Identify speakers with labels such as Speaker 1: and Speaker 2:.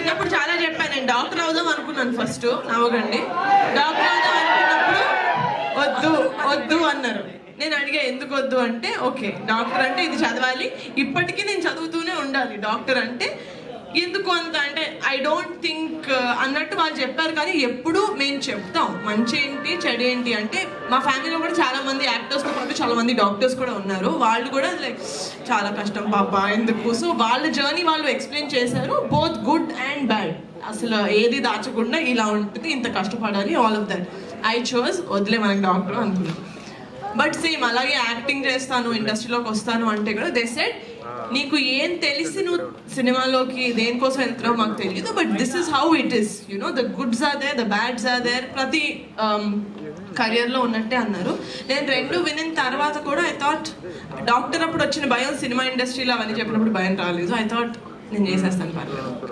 Speaker 1: చిన్నప్పుడు చాలా చెప్పాను, నేను డాక్టర్ అవుదాం అనుకున్నాను. ఫస్ట్ నవ్వకండి, డాక్టర్ అవుదాం అనుకున్నప్పుడు వద్దు వద్దు అన్నారు. నేను అడిగా ఎందుకు వద్దు అంటే, ఓకే డాక్టర్ అంటే ఇది చదవాలి, ఇప్పటికీ నేను చదువుతూనే ఉండాలి, డాక్టర్ అంటే ఎందుకు అంత అంటే ఐ డోంట్ థింక్ అన్నట్టు వాళ్ళు చెప్పారు. కానీ ఎప్పుడు మేము చెప్తాం మంచి ఏంటి చెడు ఏంటి అంటే, మా ఫ్యామిలీలో కూడా చాలా మంది యాక్టర్స్తో పాటు చాలా మంది డాక్టర్స్ కూడా ఉన్నారు. వాళ్ళు కూడా లైక్ చాలా కష్టం పాప ఎందుకు, సో వాళ్ళ జర్నీ వాళ్ళు ఎక్స్ప్లెయిన్ చేశారు, బోత్ గుడ్ అండ్ బ్యాడ్. అసలు ఏది దాచకుండా ఇలా ఉంటుంది, ఇంత కష్టపడాలి, all of that. I chose వదిలే మనకి డాక్టర్ అనుకున్నాను. బట్ సేమ్ అలాగే యాక్టింగ్ చేస్తాను, ఇండస్ట్రీలోకి వస్తాను అంటే కూడా దే సెడ్ నీకు ఏం తెలిసి నువ్వు సినిమాలోకి దేనికోసం వెళ్తున్నావు మాకు తెలియదు, but this is how it is, you know the goods are there, the bads are there, ప్రతి కెరియర్లో ఉన్నట్టే అన్నారు. నేను రెండు వినిన తర్వాత కూడా ఐ థాట్ డాక్టర్ అప్పుడు వచ్చిన భయం సినిమా ఇండస్ట్రీలో అవన్నీ చెప్పినప్పుడు భయం రాలేదు. ఐ థాట్ నేను చేసేస్తాను పర్లేదు.